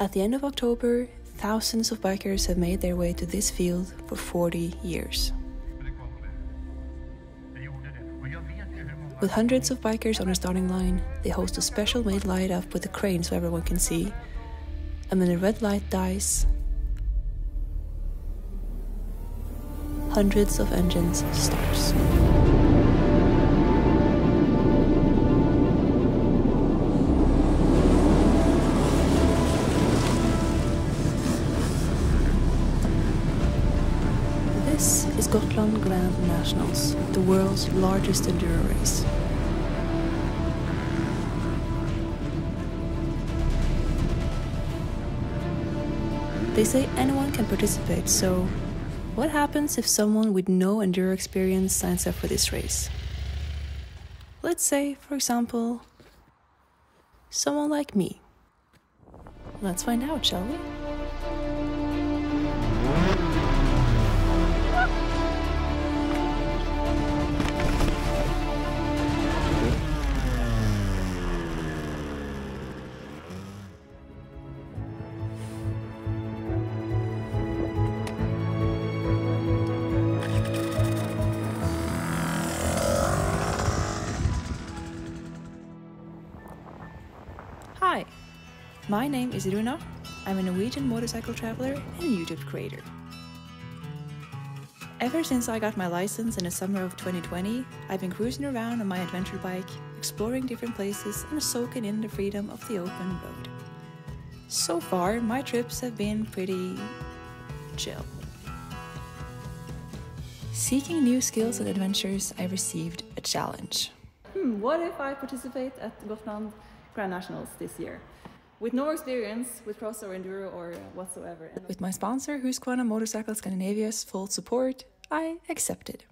At the end of October, thousands of bikers have made their way to this field for 40 years. With hundreds of bikers on the starting line, they host a special-made light-up with a crane so everyone can see. And when the red light dies, hundreds of engines starts. This is Gotland Grand Nationals, the world's largest enduro race. They say anyone can participate, so what happens if someone with no enduro experience signs up for this race? Let's say, for example, someone like me. Let's find out, shall we? Hi, my name is Runa. I'm a Norwegian motorcycle traveler and YouTube creator. Ever since I got my license in the summer of 2020, I've been cruising around on my adventure bike, exploring different places and soaking in the freedom of the open road. So far, my trips have been pretty chill. Seeking new skills and adventures, I received a challenge. What if I participate at Gotland Grand Nationals this year? With no experience with cross or enduro or whatsoever. With my sponsor, Husqvarna Motorcycle Scandinavia's full support, I accepted.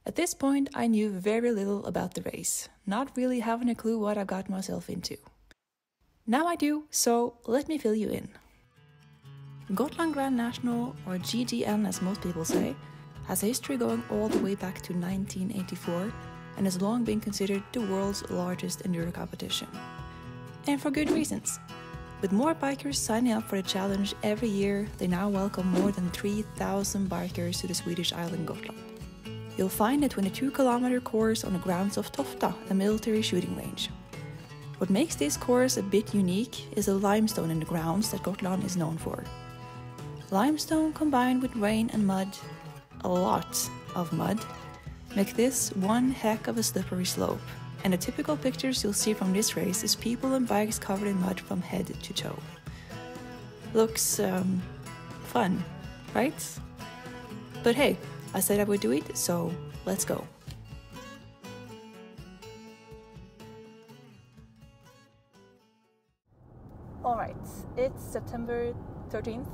At this point, I knew very little about the race, not really having a clue what I got myself into. Now I do, so let me fill you in. Gotland Grand National, or GGN as most people say, has a history going all the way back to 1984 and has long been considered the world's largest enduro competition. And for good reasons. With more bikers signing up for the challenge every year, they now welcome more than 3,000 bikers to the Swedish island Gotland. You'll find a 22-kilometer course on the grounds of Tofta, a military shooting range. What makes this course a bit unique is the limestone in the grounds that Gotland is known for. Limestone combined with rain and mud, a lot of mud, make this one heck of a slippery slope. And the typical pictures you'll see from this race is people and bikes covered in mud from head to toe. Looks fun, right? But hey, I said I would do it, so let's go. Alright, it's September 13th.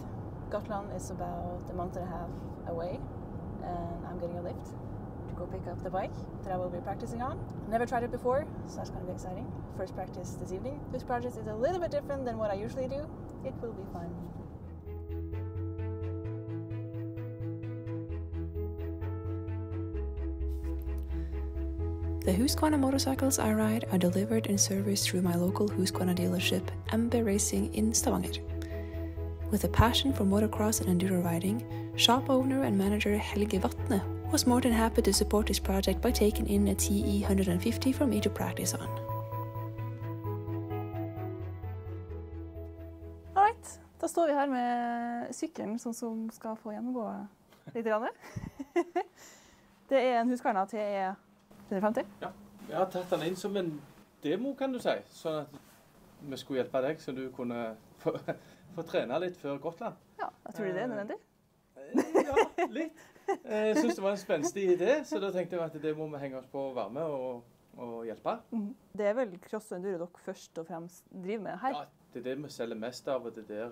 Gotland is about a month and a half away, and I'm getting a lift to go pick up the bike that I will be practicing on. Never tried it before, so that's going to be exciting. First practice this evening. This project is a little bit different than what I usually do. It will be fun. The Husqvarna motorcycles I ride are delivered and serviced through my local Husqvarna dealership, MB Racing in Stavanger. With a passion for motocross and enduro riding, shop owner and manager Helge Vatne was more than happy to support this project by taking in a TE 150 for me to practice on. Alright, da står vi her med sykkelen som skal få gjennomgå litt grann. Det er en Husqvarna TE 150? Ja, jeg har tatt den inn som en demo, kan du si, sånn at vi skulle hjelpe deg så du kunne få trene litt før Gotland. Ja, jeg tror det er nødvendig. Ja, litt. Jeg synes det var en spenstig idé, så da tenkte jeg at det må vi henge oss på å være med og hjelpe. Det er vel cross og enduro dere først og fremst driver med her? Ja, det er det vi selger mest av, og det er der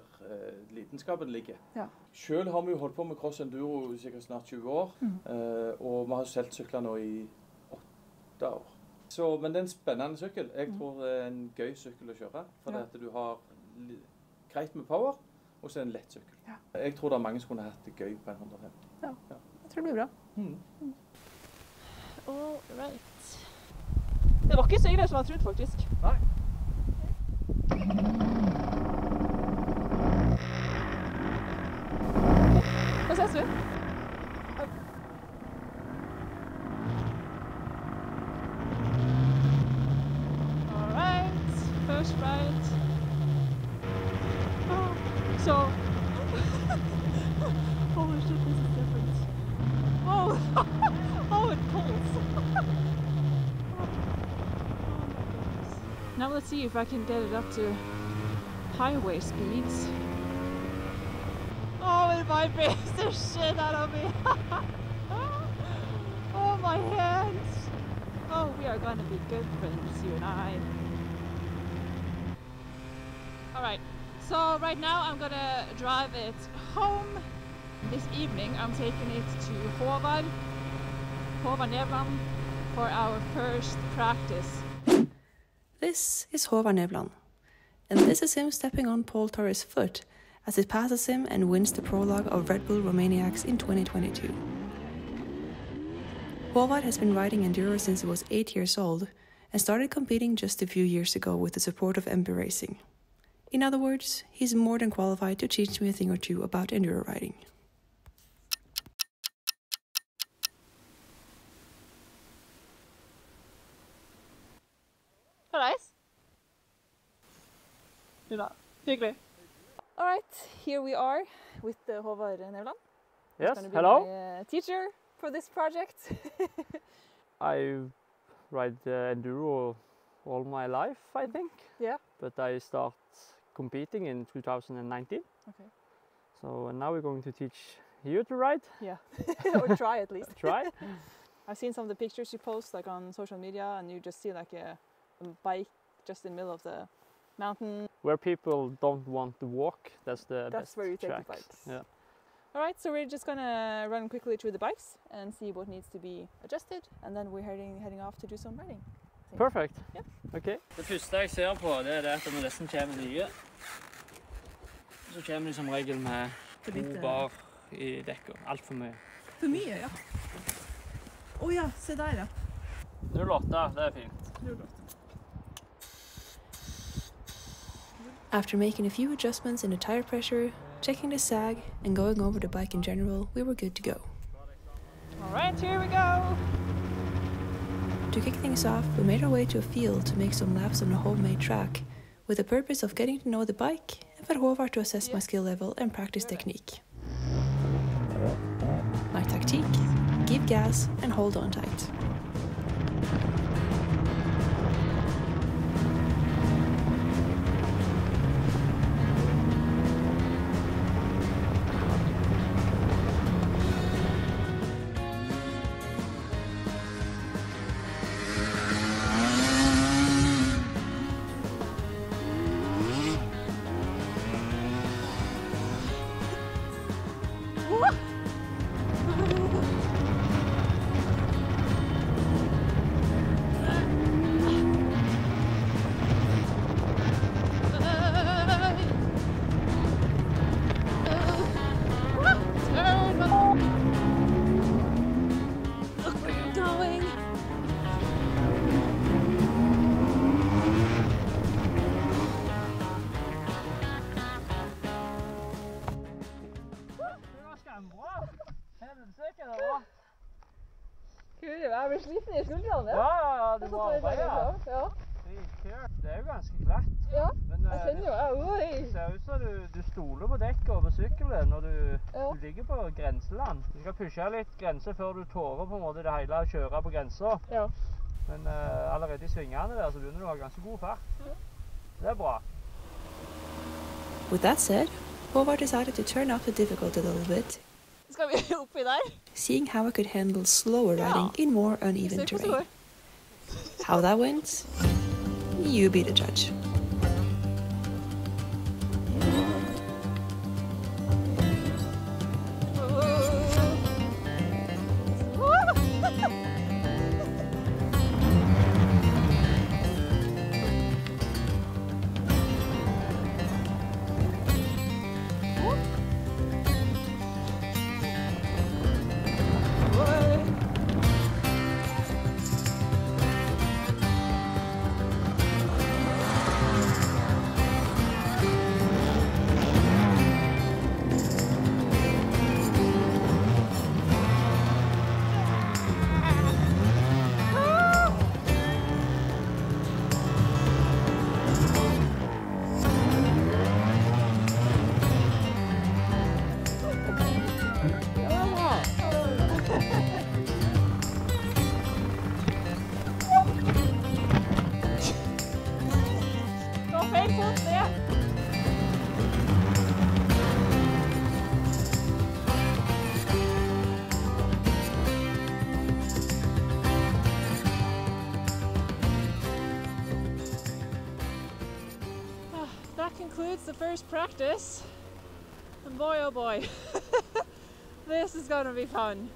lidenskapen ligger. Ja. Selv har vi jo holdt på med cross og enduro i sikkert snart 20 år, og vi har solgt sykler nå i 8 år. Men det er en spennende sykkel. Jeg tror det er en gøy sykkel å kjøre, for at du har greit med power, og så er det en lett sykkel. Ja. Jeg tror det er mange som kunne hatt det gøy på en 150. Ja, jeg tror det blir bra. All right. Det var ikke så ille som jeg trodde, faktisk. Nei. right. Oh, so, holy shit, this is different. Oh, oh, it pulls. Now let's see if I can get it up to highway speeds. Oh, it vibrates the shit out of me. Oh, my hands. Oh, we are gonna be good friends, you and I. Alright, so right now I'm gonna drive it home. This evening I'm taking it to Håvard-Nevland for our first practice. This is Håvard-Nevland, and this is him stepping on Paul Torres' foot as it passes him and wins the prologue of Red Bull Romaniacs in 2022. Håvard has been riding enduro since he was 8 years old and started competing just a few years ago with the support of MB Racing. In other words, he's more than qualified to teach me a thing or two about enduro riding. Nice. Hyggelig. All right, here we are with Håvard-Nevland. Yes, going to be hello. My teacher for this project. I ride enduro all my life, I think. Yeah. But I start competing in 2019. Okay. So now we're going to teach you to ride. Yeah, or try at least. Try. I've seen some of the pictures you post like on social media, and you just see like a bike just in the middle of the mountain. Where people don't want to walk, that's the best where you take track. the bikes. Yeah. All right, so we're just gonna run quickly through the bikes and see what needs to be adjusted, and then we're heading off to do some riding. Perfect. Yeah. Okay. Det første jeg ser på, det er at når disse kommer nye, så kommer de som regel med 2 bar i dekket. Alt for mye. For mye, ja. Ja, se der, ja. 08, det er fint. 08. After making a few adjustments in the tire pressure, checking the sag, and going over the bike in general, we were good to go. All right, here we go. To kick things off, we made our way to a field to make some laps on a homemade track, with the purpose of getting to know the bike and for Håvard to assess my skill level and practice technique. My tactique: give gas and hold on tight. Jeg blir sliten i skuldrene. Ja, du må arbeide. Ja. Det er jo ganske glatt. Ja, men jeg kjenner jo, det ser ut som du stoler på dekket og på sykkelen når du ligger på grenseland. Du skal pushe litt grense før du tårer på en måte det hele å kjøre på grensa. Ja. Men allerede i svingene der så begynner du å ha ganske god fart. Det er bra. With that said, Håvard decided to turn up the difficulty a little bit, Skal vi oppi der? seeing how I could handle slower riding in more uneven terrain. How that went? You be the judge. That concludes the first practice. And boy oh boy, this is gonna be fun.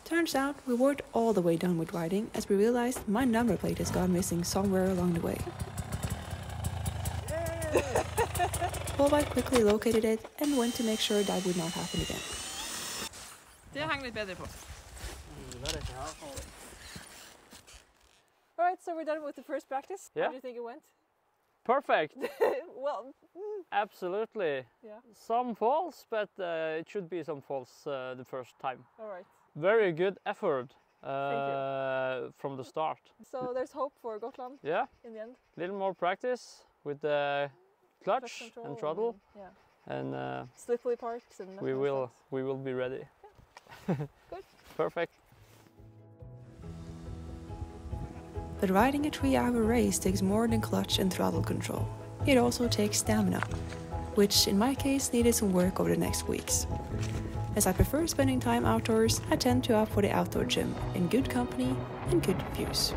Turns out we weren't all the way done with riding as we realized my number plate has gone missing somewhere along the way. Håvard quickly located it and went to make sure that would not happen again. Det hang litt bedre på. Alright, so we're done with the first practice. Yeah. How do you think it went? Perfect. Well, Absolutely. yeah. Some falls, but it should be some falls the first time. Alright. Very good effort Thank from the start. So there's hope for Gotland Yeah, in the end. little more practice with the clutch Control and throttle, yeah. and Slippery parts and we will be ready. Good. Perfect. But riding a 3-hour race takes more than clutch and throttle control. It also takes stamina, which in my case needed some work over the next weeks. As I prefer spending time outdoors, I tend to opt for the outdoor gym, in good company and good views.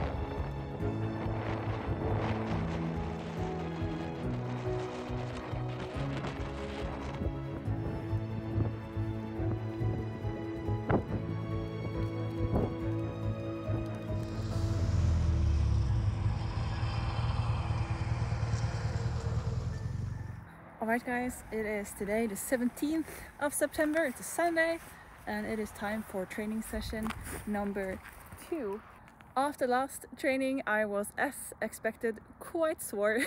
Alright guys, it is today the 17th of September, it's a Sunday, and it is time for training session number 2. After last training I was, as expected, quite sore,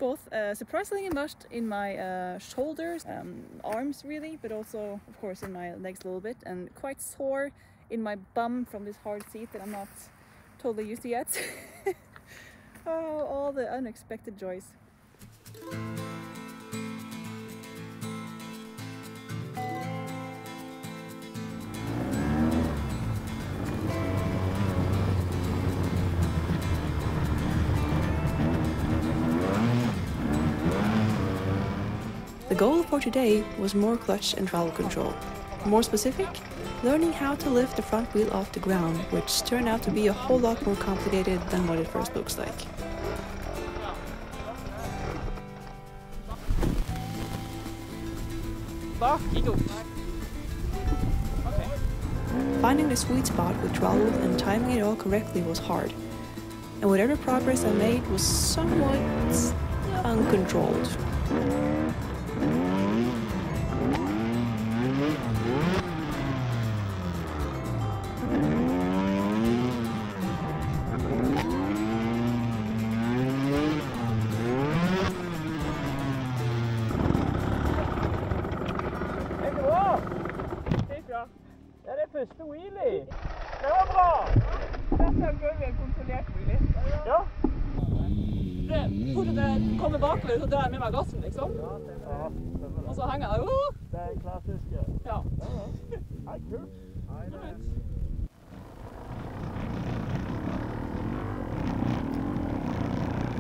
both surprisingly much in my shoulders, arms really, but also of course in my legs a little bit, and quite sore in my bum from this hard seat that I'm not totally used to yet. Oh, all the unexpected joys. The goal for today was more clutch and throttle control. More specific, learning how to lift the front wheel off the ground, which turned out to be a whole lot more complicated than what it first looks like. Finding the sweet spot with throttle and timing it all correctly was hard, and whatever progress I made was somewhat uncontrolled. Det er første wheelie. Det var bra. Det er en veldig kontrollert wheelie. Ja. Fort det kommer bakover, så drar jeg med meg gassen, liksom. Ja, Og så henger jeg. det er klassiske. Ja. Nei, kult.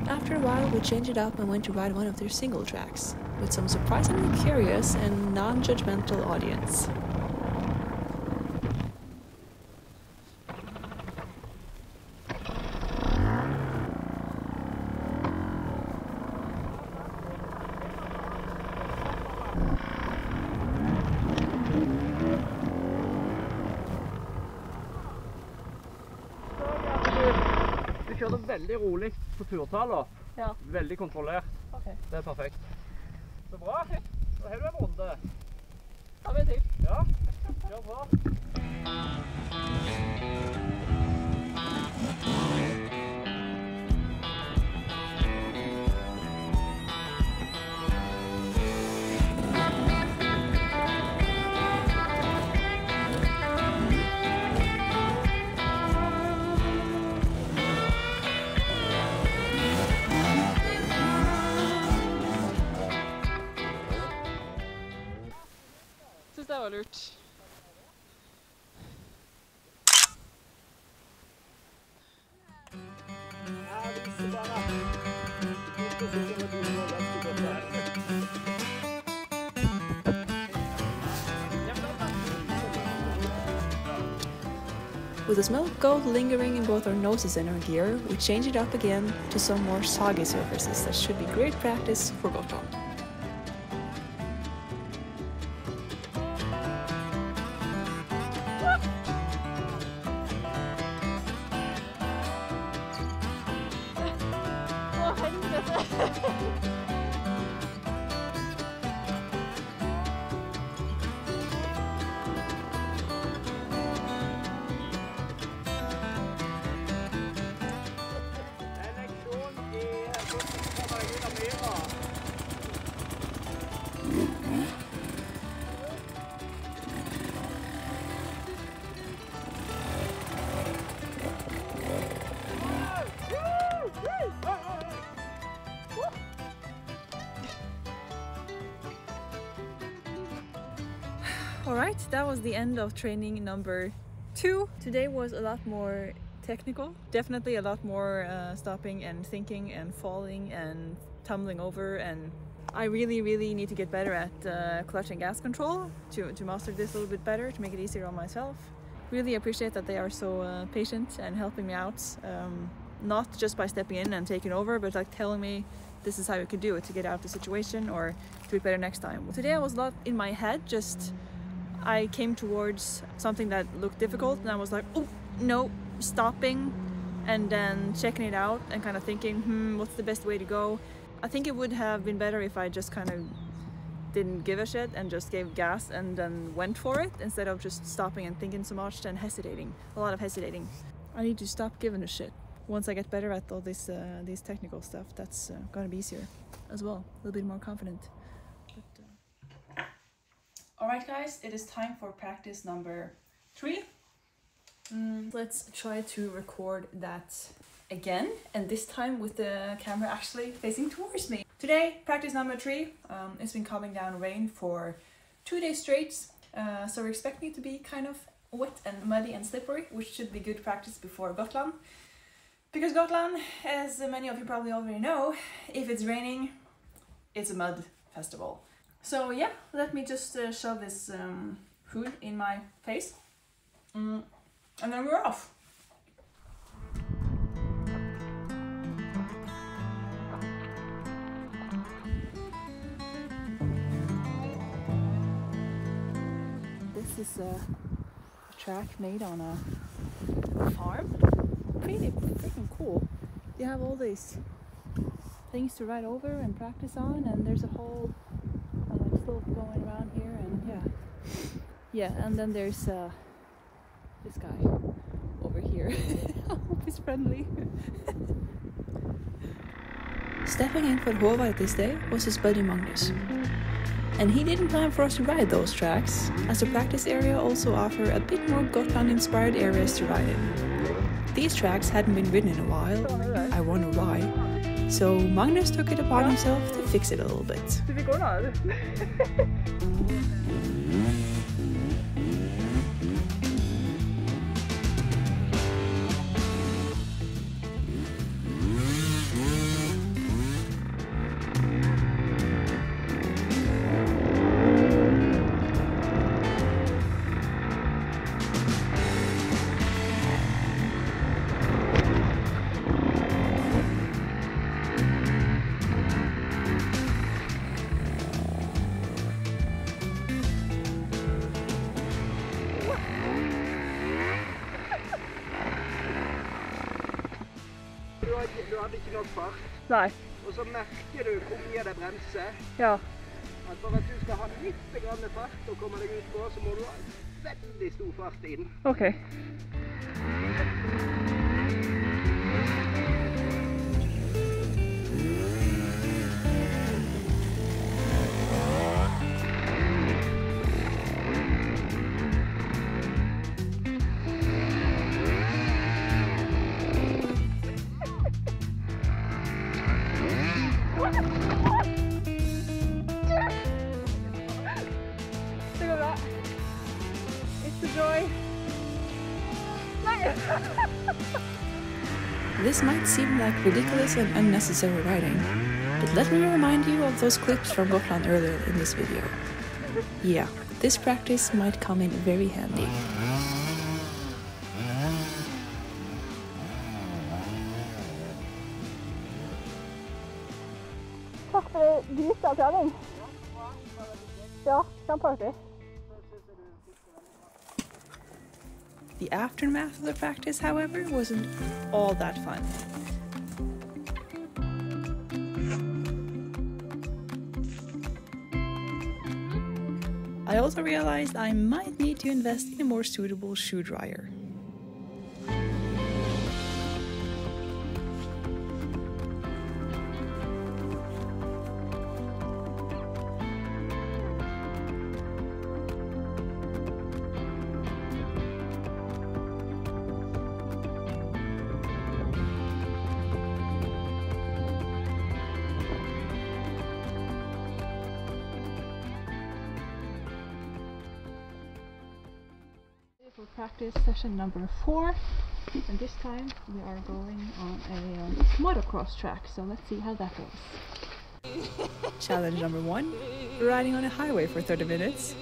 After a while, we changed it up and went to ride one of their single tracks, with some surprisingly curious and non-judgmental audience. Du kjører veldig rolig på turtaler. Ja. Veldig kontrollert. Okay. Det er perfekt. Så bra. Så har du en runde. Ta med til. Ja, kjør bra. Synes det var lurt. Ja, viser bare With the smell of gold lingering in both our noses and our gear, we change it up again to some more soggy surfaces that should be great practice for Gotland. Alright, that was the end of training number 2. Today was a lot more technical, definitely a lot more stopping and thinking and falling and tumbling over, and I really need to get better at clutch and gas control to master this a little bit better, to make it easier on myself. Really appreciate that they are so patient and helping me out, not just by stepping in and taking over, but like telling me this is how you could do it to get out of the situation or do it better next time. Today I was a lot in my head, I came towards something that looked difficult and I was like, oh no, stopping and then checking it out and kind of thinking, what's the best way to go? I think it would have been better if I just kind of didn't give a shit and just gave gas and then went for it, instead of just stopping and thinking so much and hesitating, a lot of hesitating. I need to stop giving a shit. Once I get better at all this these technical stuff, that's gonna be easier as well, a little bit more confident. Alright guys, it is time for practice number 3. Let's try to record that again, and this time with the camera actually facing towards me. Today, practice number 3. It's been coming down rain for 2 days straight, so we're expecting it to be kind of wet and muddy and slippery, which should be good practice before Gotland. Because Gotland, as many of you probably already know, if it's raining, it's a mud festival. So yeah, let me just shove this hood in my face, and then we're off. This is a track made on a farm. Pretty freaking cool. You have all these things to ride over and practice on, and there's a whole slope going around here, and yeah, and then there's this guy over here. I hope he's friendly. Stepping in for Håvard this day was his buddy Magnus. And he didn't plan for us to ride those tracks, as the practice area also offer a bit more Gotland-inspired areas to ride in. These tracks hadn't been ridden in a while, I wonder why, so Magnus took it upon himself to fix it a little bit. Du hadde ikke nok fart. Nei. Og så merker du hvor mye det bremser. Ja. At for at du skal ha litt grann fart og komme deg ut på, så må du ha veldig stor fart inn. Ok. This might seem like ridiculous and unnecessary riding, But let me remind you of those clips from Gotland earlier in this video. Yeah, this practice might come in very handy. Takk for dritbra trening. Ja, kjempeartig. The aftermath of the practice, however, wasn't all that fun. I also realized I might need to invest in a more suitable shoe dryer. For practice session number 4, and this time we are going on a motocross track, so let's see how that goes. Challenge number 1, riding on a highway for 30 minutes.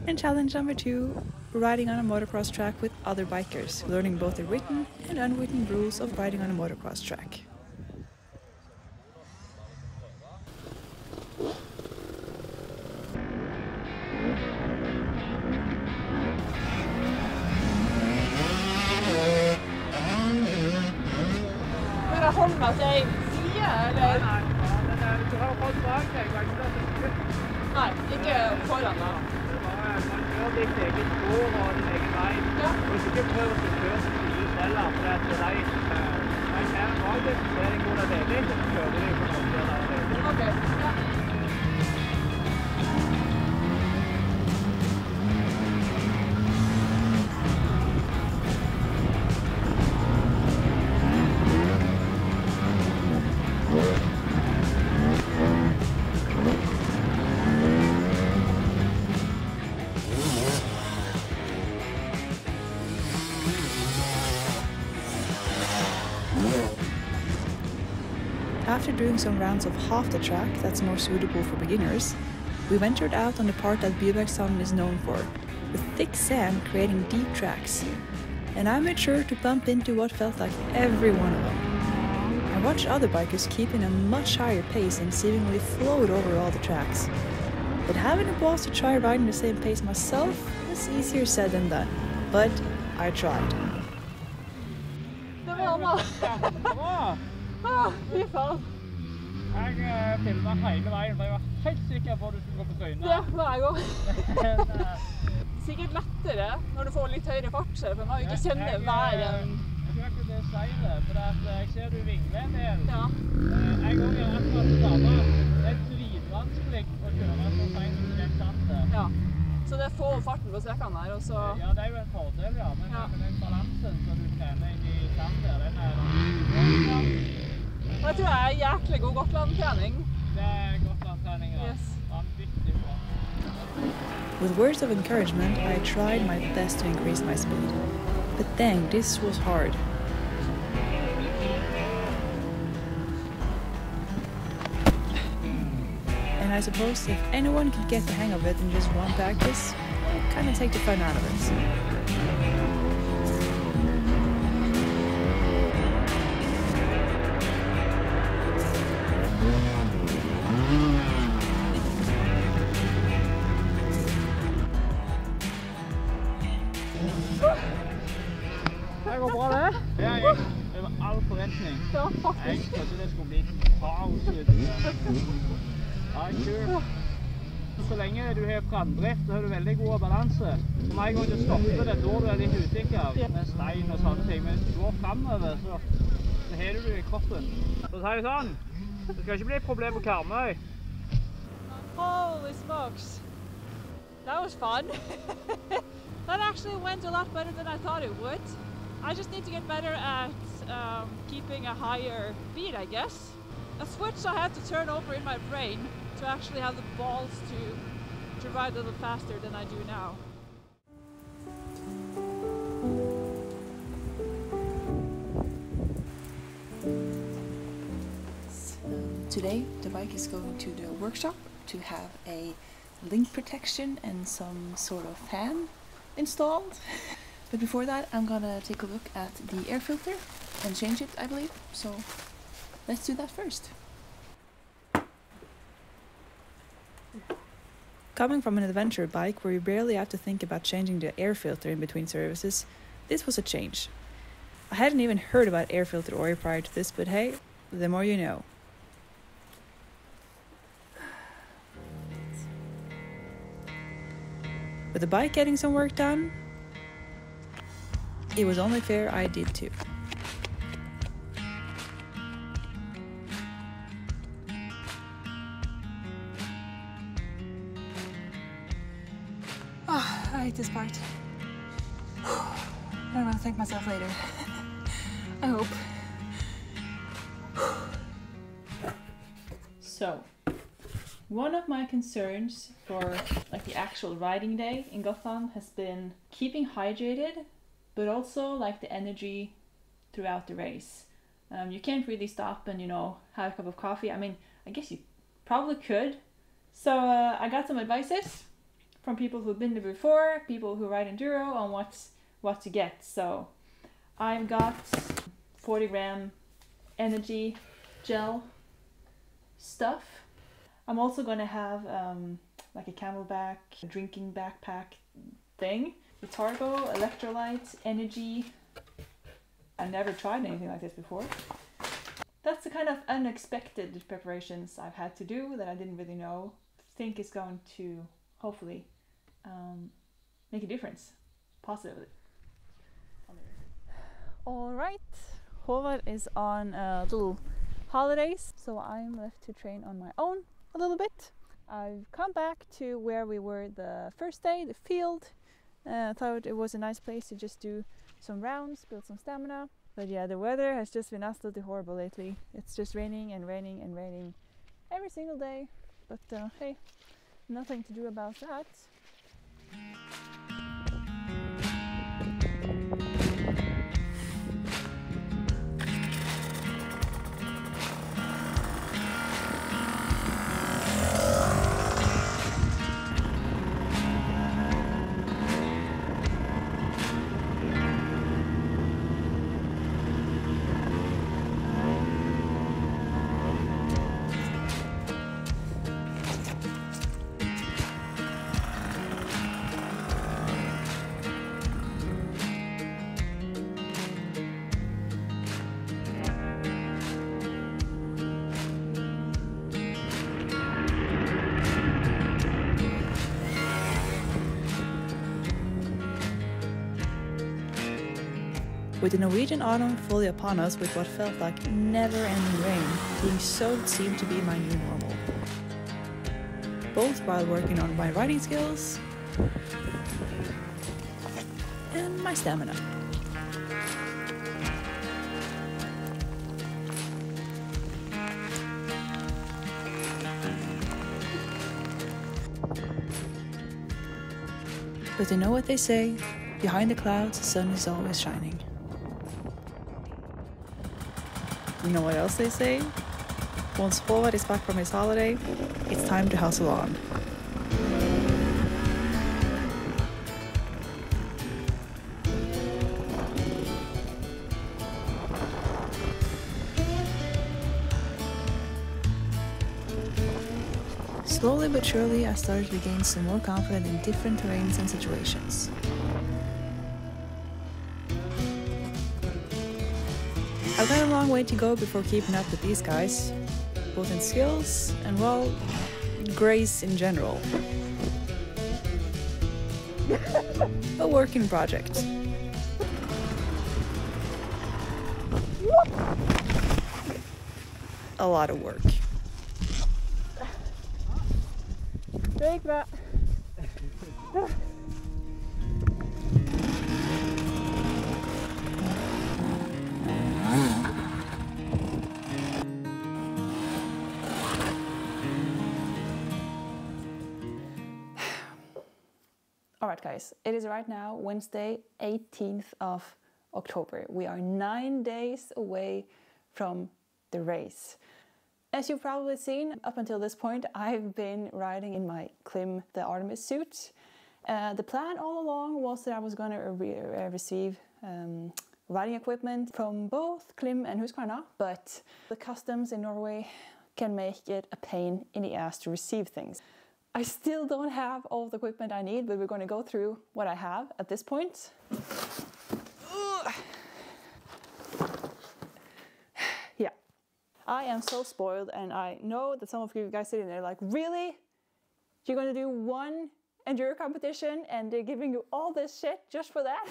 And challenge number 2, riding on a motocross track with other bikers, learning both the written and unwritten rules of riding on a motocross track. Hold meg til en side, eller? Nei, du har holdt bak deg, Nei, ikke foran da. Man kjører ditt eget spor og din egen vei. Ja. Og ikke prøv å kjøre så mye selv, for de kjærer bak deg, så ser de hvor det er veldig, så kjører de på noen der det er veldig. Ok, ja. After doing some rounds of half the track that's more suitable for beginners, we ventured out on the part that Bybergshamn is known for, with thick sand creating deep tracks. And I made sure to bump into what felt like every one of them. I watched other bikers keeping a much higher pace and seemingly float over all the tracks. But having the balls to try riding the same pace myself was easier said than done. But I tried. Det var Anna. Fy faen. Jeg filmet hele veien, for jeg var helt sikker på at du skulle gå på Bryne. Det var jeg også. Sikkert lettere når du får litt høyere fart, for man jo ikke kjenner været. Jeg tror ikke det er seilet, for jeg ser du vingler en del. Ja. Jeg går jo akkurat det samme. Det er dritvanskelig å kjøre så sent som det er. Ja. Så det får farten på strekkene her, og så... Ja, det er jo en fordel, ja. Men den balansen som du trener inn i sand der, den er... Jeg tror jeg er jæklig god Gotland-trening. Det er Gotland-trening, ja. Yes. Vanvittig bra. With words of encouragement, I tried my best to increase my speed. But dang, this was hard. And I suppose if anyone could get the hang of it in just one practice, I'd kind of take the fun out of it. Det går bra, det. Det gikk over all forventning. Ja, faktisk. Jeg trodde det skulle bli kaos. Ja, kult. Så lenge du har framdrift, så har du veldig god balanse. Så når jeg går til å stoppe det, da er du litt usikker med stein og sånne ting. Men hvis du går fremover, så har du det i kroppen. Så sier jeg sånn, det skal ikke bli et problem på Karmøy. Holy smokes. That was fun. That actually went a lot better than I thought it would. I just need to get better at keeping a higher beat, I guess. A switch I had to turn over in my brain to actually have the balls to ride a little faster than I do now. today the bike is going to the workshop to have a link protection and some sort of fan installed. But before that, I'm gonna take a look at the air filter and change it, I believe. So let's do that first. Coming from an adventure bike where you barely have to think about changing the air filter in between services, this was a change. I hadn't even heard about air filter oil prior to this, but hey, the more you know. With the bike getting some work done, it was only fair I did too. Oh, I hate this part. I'm gonna thank myself later. I hope. So, one of my concerns for like the actual riding day in Gotland has been keeping hydrated, but also like the energy throughout the race. You can't really stop and, you know, have a cup of coffee. I mean, I guess you probably could. So I got some advices from people who've been there before, people who ride enduro, on what to get. So I've got 40 gram energy gel stuff. I'm also gonna have like a Camelback drinking backpack thing. Vitargo, electrolyte, energy. I've never tried anything like this before. That's the kind of unexpected preparations I've had to do that I didn't really know. Think is going to hopefully make a difference, positively. All right, Håvard is on little holidays, so I'm left to train on my own a little bit. I've come back to where we were the first day, the field. Thought it was a nice place to just do some rounds, build some stamina. But yeah, the weather has just been absolutely horrible lately. It's just raining and raining and raining every single day. But hey, nothing to do about that. With the Norwegian autumn fully upon us with what felt like never-ending rain, being soaked seemed to be my new normal. Both while working on my riding skills and my stamina. But you know what they say, behind the clouds the sun is always shining. You know what else they say? Once Håvard is back from his holiday, it's time to hustle on. Slowly but surely, I started to gain some more confidence in different terrains and situations. I've got a long way to go before keeping up with these guys, both in skills and, well, grace in general. A working project. A lot of work. Det gick bra. Alright guys, it is right now Wednesday, 18th of October. We are 9 days away from the race. As you've probably seen, up until this point, I've been riding in my Klim the Artemis suit. The plan all along was that I was going to receive riding equipment from both Klim and Husqvarna, but the customs in Norway can make it a pain in the ass to receive things. I still don't have all the equipment I need, but we're going to go through what I have at this point. Yeah, I am so spoiled, and I know that some of you guys sitting there like, really? You're going to do one enduro competition and they're giving you all this shit just for that?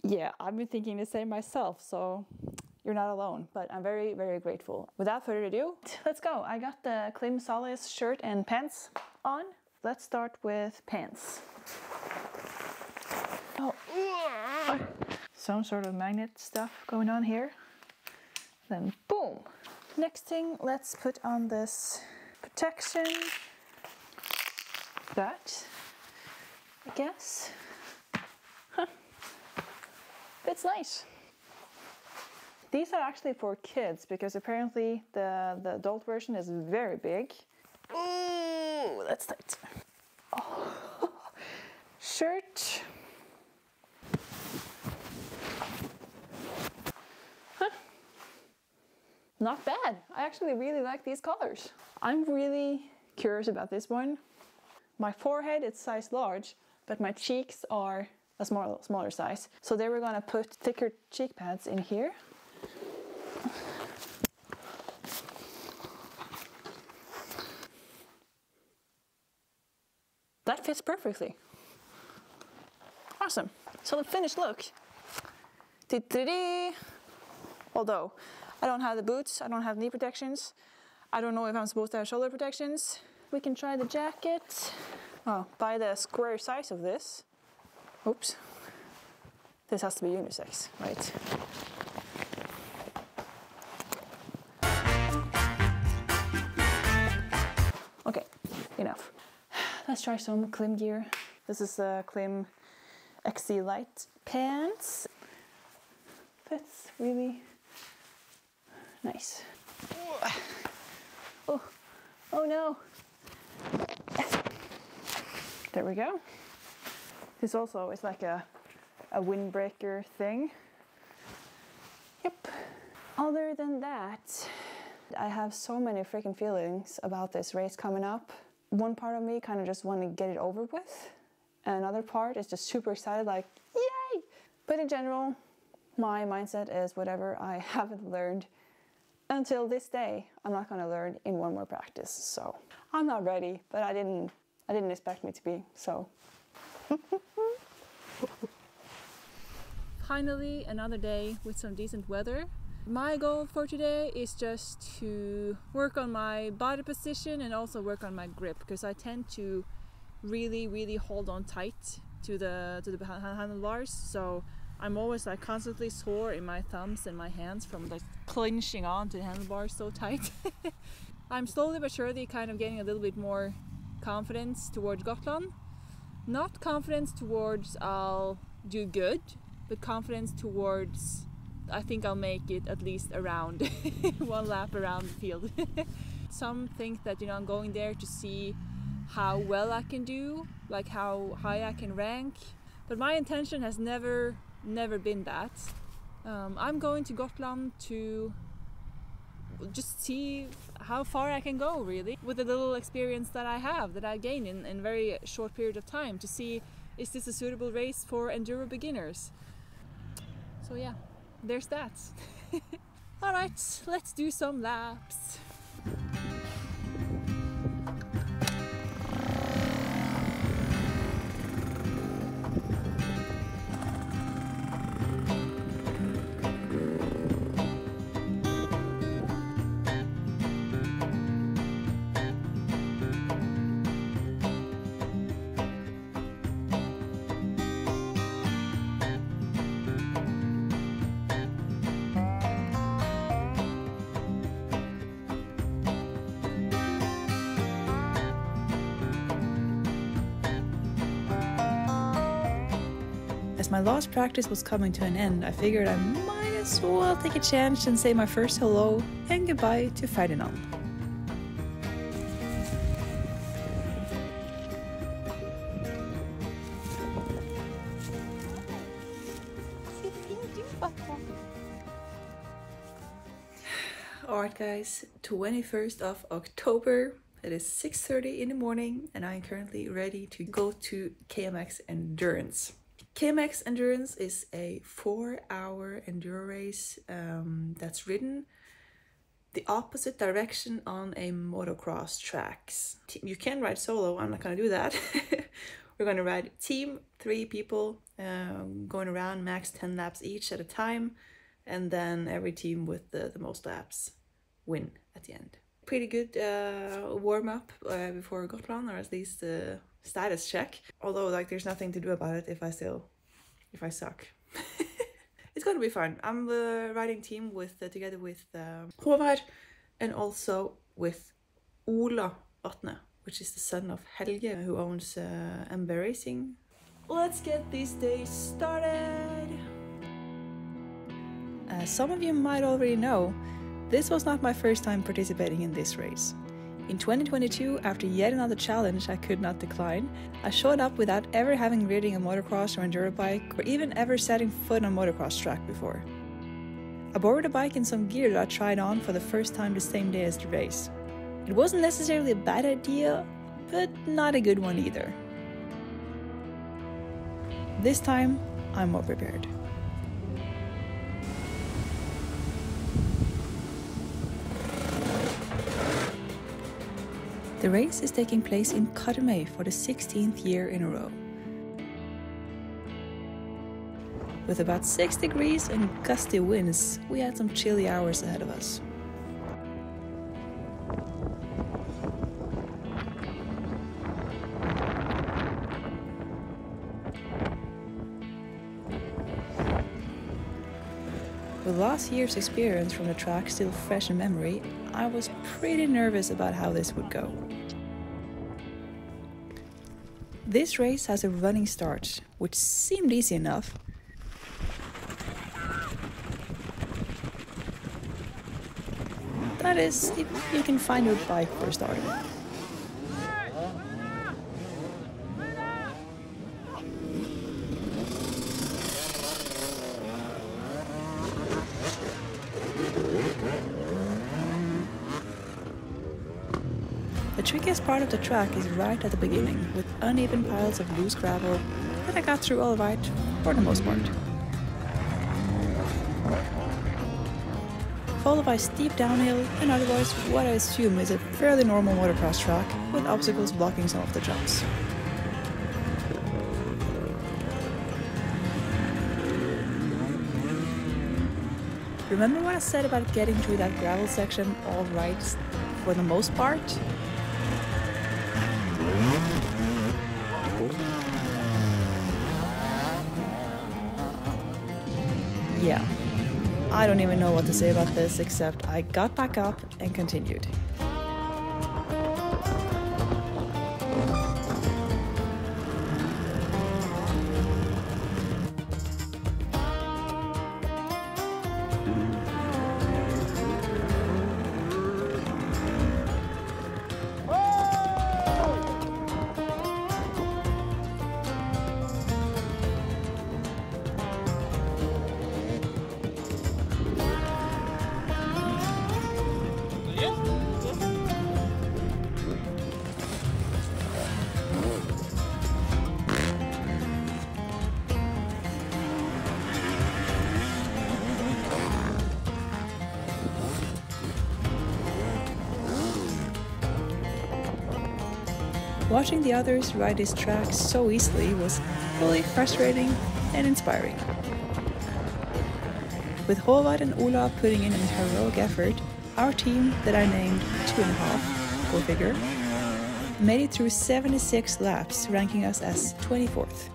Yeah, I've been thinking the same myself, so you're not alone, but I'm very, very grateful. Without further ado, let's go. I got the Klim Solace shirt and pants on. Let's start with pants. Oh, some sort of magnet stuff going on here. Then boom. Next thing, let's put on this protection. That, I guess. Huh. It's nice. These are actually for kids because apparently the adult version is very big. Ooh, that's tight. Oh. Shirt. Huh. Not bad. I actually really like these colors. I'm really curious about this one. My forehead is size large, but my cheeks are a smaller size. So they were gonna put thicker cheek pads in here. That fits perfectly. Awesome. So the finished look. Although I don't have the boots, I don't have knee protections. I don't know if I'm supposed to have shoulder protections. We can try the jacket. Oh, by the square size of this. Oops. This has to be unisex, right? Okay, enough. Let's try some Klim gear. This is the Klim XC Light pants. Fits really nice. Oh, oh no. There we go. This also is like a windbreaker thing. Yep. Other than that, I have so many freaking feelings about this race coming up. One part of me kind of just want to get it over with. And another part is just super excited, like, yay! But in general, my mindset is whatever I haven't learned until this day, I'm not going to learn in one more practice. So I'm not ready, but I didn't expect me to be, so. Finally, another day with some decent weather. My goal for today is just to work on my body position and also work on my grip, because I tend to really hold on tight to the handlebars. So I'm always like constantly sore in my thumbs and my hands from like clenching onto the handlebars so tight. I'm slowly but surely kind of getting a little bit more confidence towards Gotland. Not confidence towards I'll do good, but confidence towards I think I'll make it at least around one lap around the field. Some think that, you know, I'm going there to see how well I can do, like how high I can rank, but my intention has never been that. I'm going to Gotland to just see how far I can go, really, with the little experience that I have, that I gain in a very short period of time, to see is this a suitable race for enduro beginners. So yeah, there's that. All right, let's do some laps. As my last practice was coming to an end, I figured I might as so I'll take a chance and say my first hello and goodbye to Ferdinand. Alright guys, 21st of October. It is 6:30 in the morning and I'm currently ready to go to KMX Endurance. KMX Endurance is a 4-hour enduro race that's ridden the opposite direction on a motocross tracks. You can ride solo, I'm not gonna do that. We're gonna ride team, 3 people, going around max 10 laps each at a time, and then every team with the most laps win at the end. Pretty good warm-up before Gotland, or at least status check. Although like there's nothing to do about it if I suck. It's gonna be fun. I'm the riding team with together with Håvard and also with Ola Vatne, which is the son of Helge, who owns MB Racing. Let's get these days started. As some of you might already know, this was not my first time participating in this race. In 2022, after yet another challenge I could not decline, I showed up without ever having ridden a motocross or enduro bike or even ever setting foot on a motocross track before. I borrowed a bike and some gear that I tried on for the first time the same day as the race. It wasn't necessarily a bad idea, but not a good one either. This time, I'm more prepared. The race is taking place in Karmøy for the 16th year in a row. With about 6 degrees and gusty winds, we had some chilly hours ahead of us. With last year's experience from the track still fresh in memory, I was pretty nervous about how this would go. This race has a running start, which seemed easy enough. That is, if you can find your bike for starting. The trickiest part of the track is right at the beginning, with uneven piles of loose gravel that I got through all right for the most part. Followed by steep downhill and otherwise what I assume is a fairly normal motocross track with obstacles blocking some of the jumps. Remember what I said about getting through that gravel section all right for the most part? Yeah, I don't even know what to say about this except I got back up and continued. Watching the others ride this track so easily was fully frustrating and inspiring. With Håvard and Ola putting in an heroic effort, our team, that I named 2.5, go figure, made it through 76 laps, ranking us as 24th.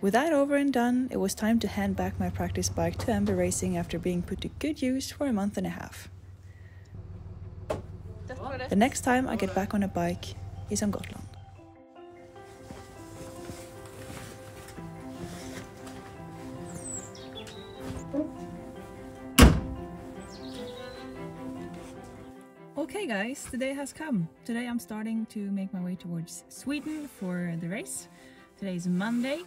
With that over and done, it was time to hand back my practice bike to MB Racing after being put to good use for a month and a half. The next time I get back on a bike is on Gotland. Okay guys, the day has come. Today I'm starting to make my way towards Sweden for the race. Today is Monday,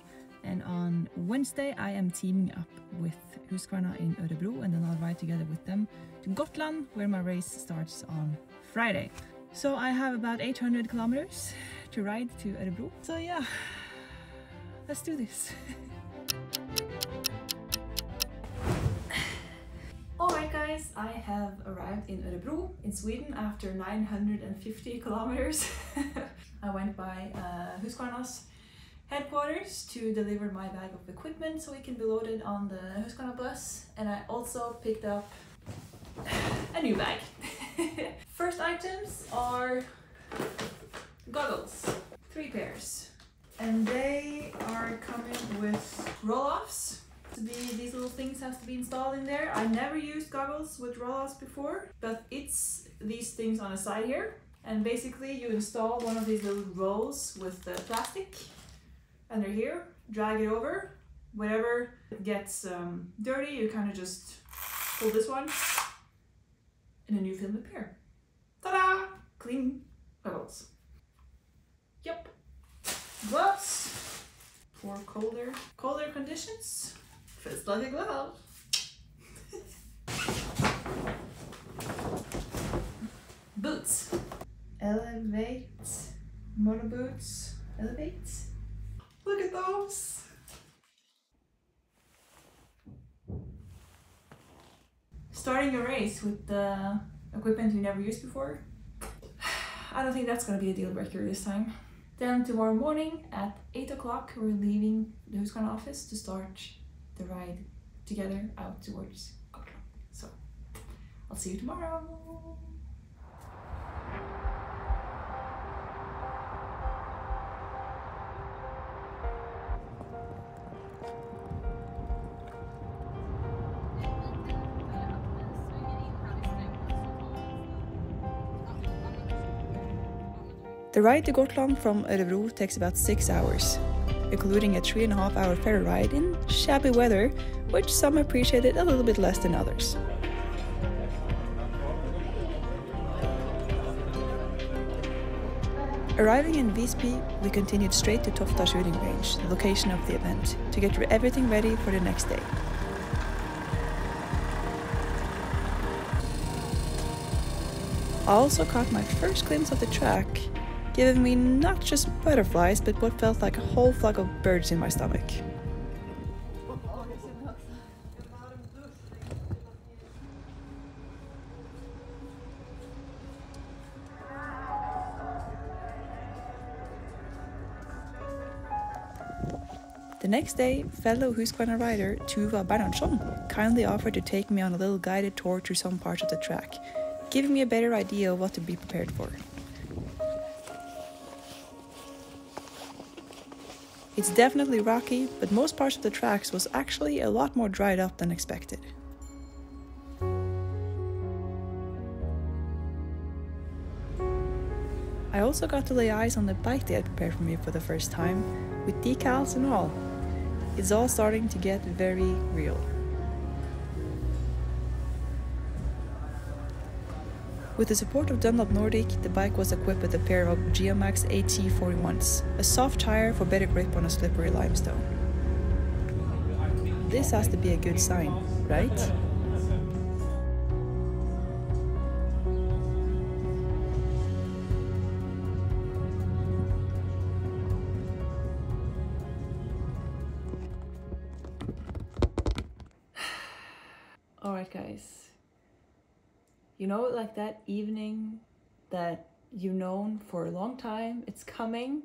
and on Wednesday I am teaming up with Husqvarna in Örebro, and then I'll ride together with them to Gotland, where my race starts on Friday. So I have about 800 kilometers to ride to Örebro. So yeah, let's do this. Alright guys, I have arrived in Örebro in Sweden after 950 kilometers. I went by Husqvarna's headquarters to deliver my bag of equipment so it can be loaded on the Husqvarna bus, and I also picked up a new bag. First items are goggles, 3 pairs, and they are coming with roll-offs. These little things have to be installed in there. I never used goggles with roll-offs before, but it's these things on the side here, and basically you install one of these little rolls with the plastic under here, drag it over, whenever it gets dirty you kind of just pull this one and then you fill the pair. Ta-da! Clean goggles. Yep. Gloves for colder conditions. Feels like a glove. Boots. Elevate. Mono boots. Elevate. Look at those. Starting a race with the equipment you never used before. I don't think that's gonna be a deal breaker this time. Then tomorrow morning at 8 o'clock we're leaving the Husqvarna office to start the ride together out towards Gotland. So I'll see you tomorrow. The ride to Gotland from Örebro takes about 6 hours, including a 3.5-hour ferry ride in shabby weather, which some appreciated a little bit less than others. Arriving in Visby, we continued straight to Tofta shooting range, the location of the event, to get everything ready for the next day. I also caught my first glimpse of the track, giving me not just butterflies, but what felt like a whole flock of birds in my stomach. The next day, fellow Husqvarna rider Tuva Bernhardsson kindly offered to take me on a little guided tour through some parts of the track, giving me a better idea of what to be prepared for. It's definitely rocky, but most parts of the tracks was actually a lot more dried up than expected. I also got to lay eyes on the bike they had prepared for me for the first time, with decals and all. It's all starting to get very real. With the support of Dunlop Nordic, the bike was equipped with a pair of Geomax AT41s, a soft tire for better grip on a slippery limestone. This has to be a good sign, right? Alright guys. You know, like that evening that you've known for a long time, it's coming,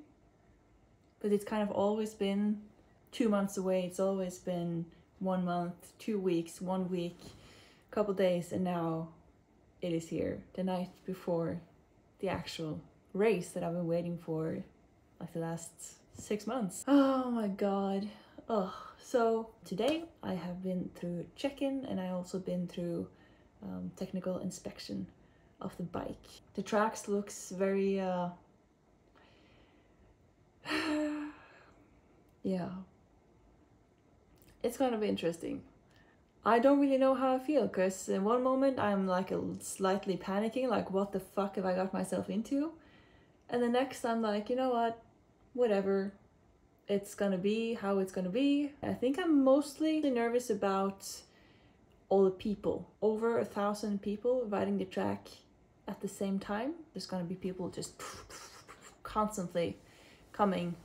but it's kind of always been 2 months away. It's always been 1 month, 2 weeks, 1 week, a couple days, and now it is here, the night before the actual race that I've been waiting for like the last 6 months. Oh my god. Oh, so today I have been through check-in, and I also been through technical inspection of the bike. The tracks looks very yeah, it's gonna be interesting. I don't really know how I feel, because in one moment I'm like slightly panicking, like what the fuck have I got myself into? And the next I'm like, you know what, whatever, it's gonna be how it's gonna be. I think I'm mostly nervous about all the people, over 1,000 people riding the track at the same time. There's gonna be people just constantly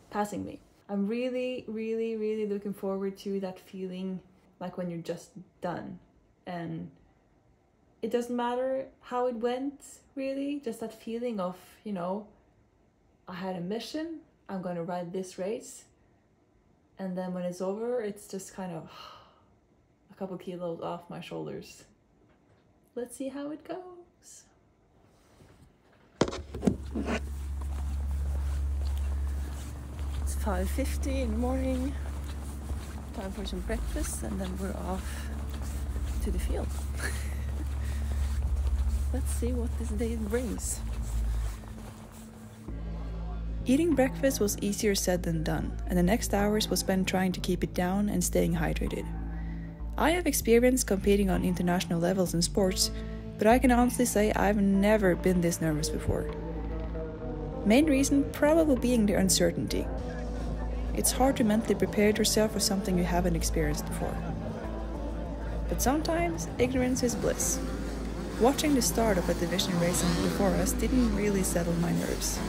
passing me. I'm really, really, really looking forward to that feeling like when you're just done. And it doesn't matter how it went, really, just that feeling of, you know, I had a mission, I'm gonna ride this race. And then when it's over, it's just kind of a couple kilos off my shoulders. Let's see how it goes. It's 5:50 in the morning. Time for some breakfast, and then we're off to the field. Let's see what this day brings. Eating breakfast was easier said than done, and the next hours was spent trying to keep it down and staying hydrated. I have experience competing on international levels in sports, but I can honestly say I've never been this nervous before. Main reason probably being the uncertainty. It's hard to mentally prepare yourself for something you haven't experienced before. But sometimes ignorance is bliss. Watching the start of a division racing before us didn't really settle my nerves.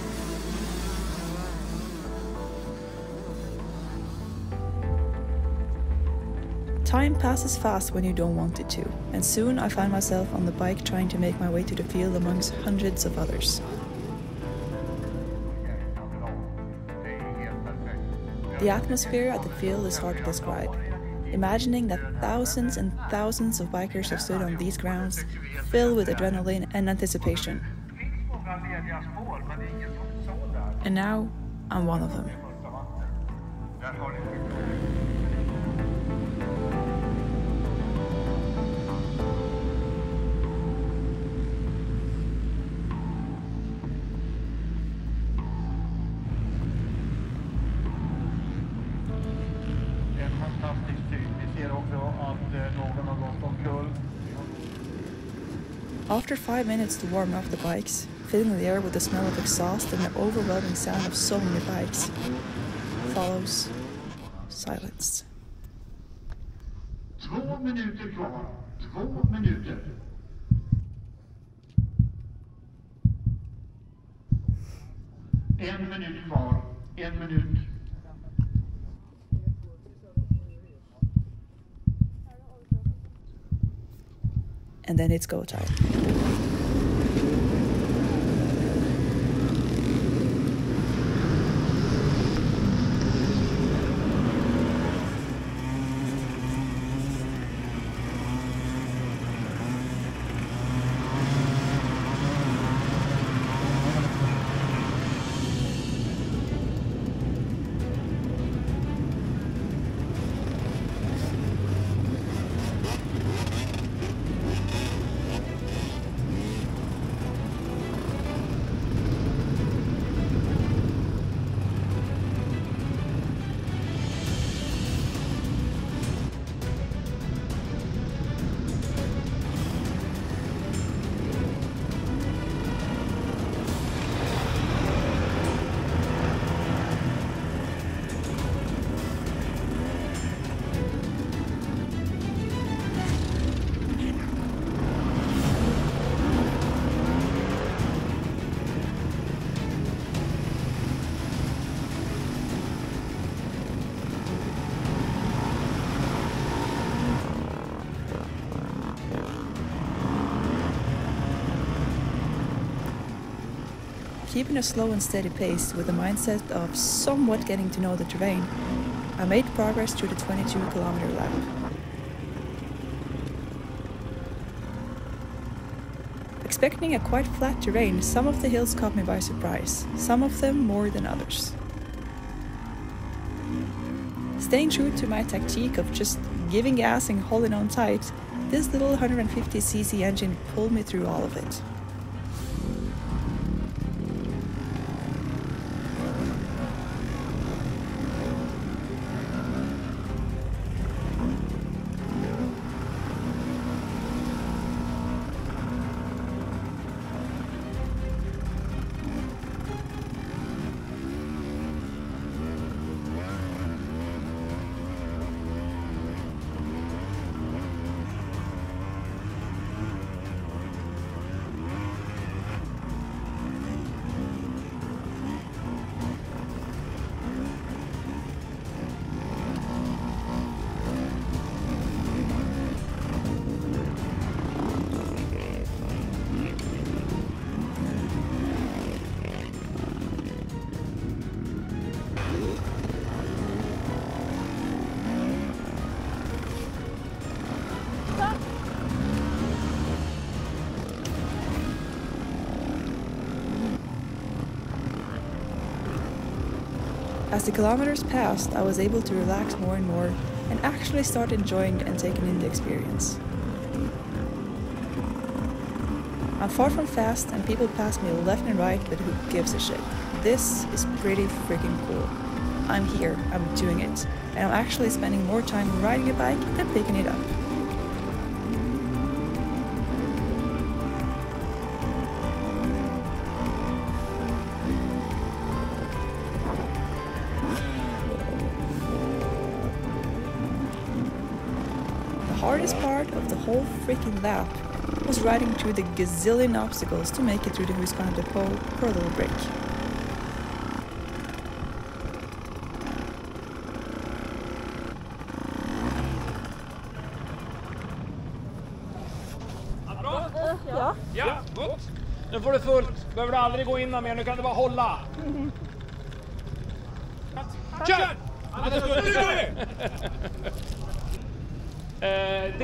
Time passes fast when you don't want it to, and soon I find myself on the bike trying to make my way to the field amongst hundreds of others. The atmosphere at the field is hard to describe. Imagining that thousands and thousands of bikers have stood on these grounds, filled with adrenaline and anticipation. And now, I'm one of them. After 5 minutes to warm up the bikes, filling the air with the smell of exhaust and the overwhelming sound of so many bikes, follows silence. 2 minuter kvar. 2 minuter. En minut kvar. 1 minut. And then it's go time. Keeping a slow and steady pace with a mindset of somewhat getting to know the terrain, I made progress through the 22-kilometer lap. Expecting a quite flat terrain, some of the hills caught me by surprise, some of them more than others. Staying true to my tactique of just giving gas and holding on tight, this little 150cc engine pulled me through all of it. the kilometers passed, I was able to relax more and more and actually start enjoying and taking in the experience. I'm far from fast and people pass me left and right, but who gives a shit? This is pretty freaking cool. I'm here, I'm doing it, and I'm actually spending more time riding a bike than picking it up. The hardest part of the whole freaking lap was riding through the gazillion obstacles to make it through the Husqvarna Depot for a little break. Ja, gott. Nu får du fullt. Behöver du aldrig gå in mer, nu kan du bara hålla. Kör! Nu går vi!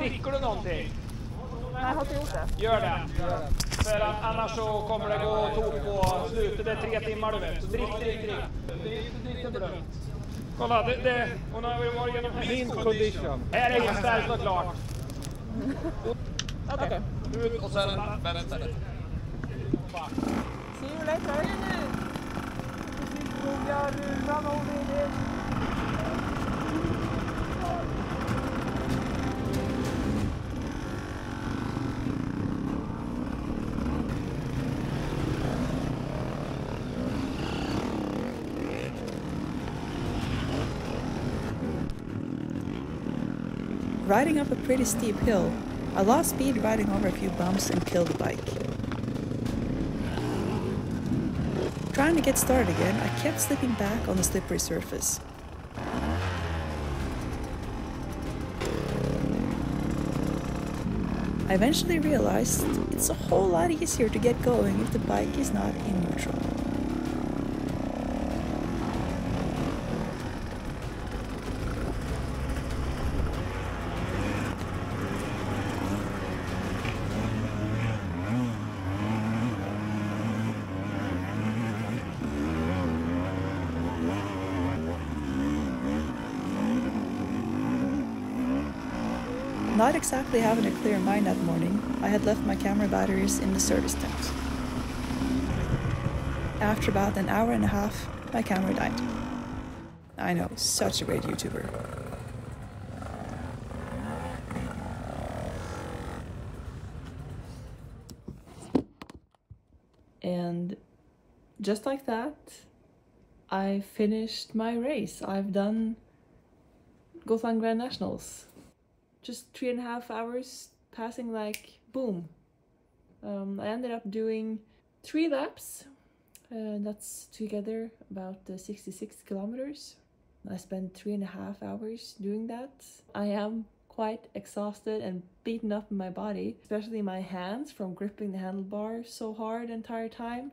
Dricker du någonting? Nej, jag har inte gjort det. Gör det. För att annars så kommer det gå tok på slutet. Det är 3 timmar du vet. Så drick. Det är blönt. Kolla, hon har ju varit genom Condition. Här är ingen ställt och klart. Okej. Ut och sen vänta. See you later. Riding up a pretty steep hill, I lost speed riding over a few bumps and killed the bike. Trying to get started again, I kept slipping back on the slippery surface. I eventually realized it's a whole lot easier to get going if the bike is not in neutral. Not exactly having a clear mind that morning, I had left my camera batteries in the service tent. After about an hour and a half, my camera died. I know, such a great YouTuber. And just like that, I finished my race. I've done Gotland Grand Nationals. Just 3.5 hours passing like boom. I ended up doing 3 laps. That's together about 66 kilometers. I spent 3.5 hours doing that. I am quite exhausted and beaten up in my body, especially my hands from gripping the handlebar so hard the entire time.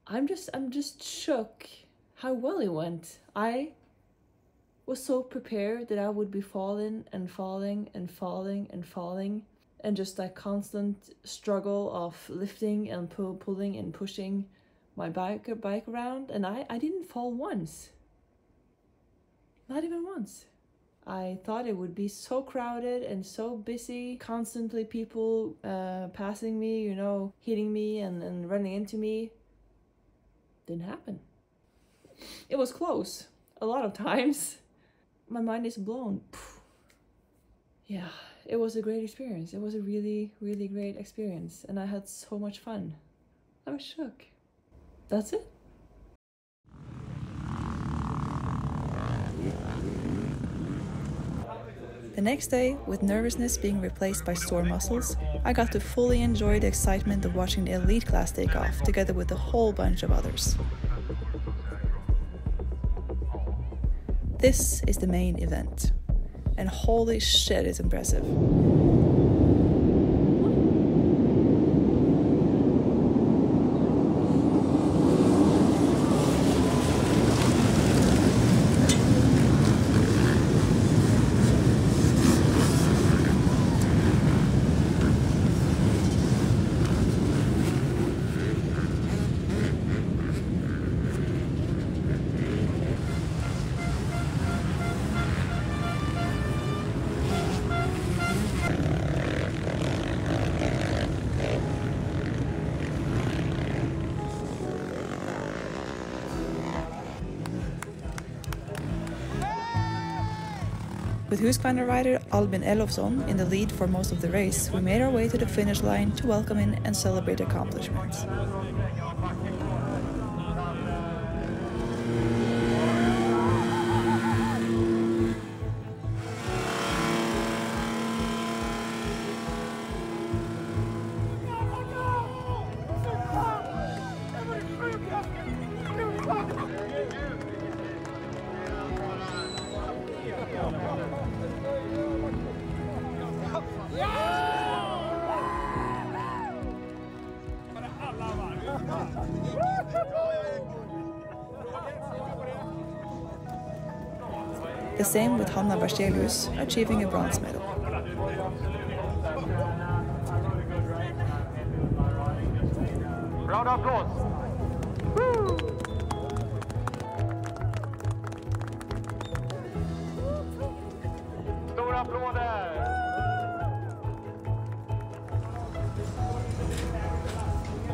I'm just shook how well it went. I was so prepared that I would be falling and falling and falling and falling, and just that constant struggle of lifting and pulling and pushing my bike around, and I didn't fall once. Not even once. I thought it would be so crowded and so busy, constantly people passing me, you know, hitting me and running into me. Didn't happen. It was close a lot of times. My mind is blown. Yeah, it was a great experience. It was a really, really great experience, and I had so much fun. I'm shook. That's it. The next day, with nervousness being replaced by sore muscles, I got to fully enjoy the excitement of watching the elite class take off, together with a whole bunch of others. This is the main event, and holy shit, it's impressive. With Husqvarna rider Albin Elofsson in the lead for most of the race, we made our way to the finish line to welcome in and celebrate accomplishments. The same with Hanna Berzelius, achieving a bronze medal. Round of applause. Stora applåder.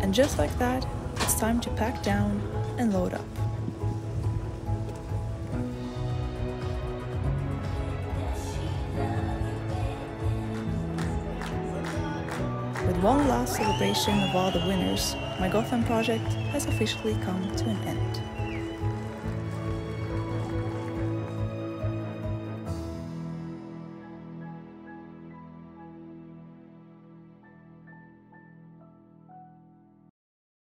And just like that, it's time to pack down and load up. With one last celebration of all the winners, my Gotham project has officially come to an end.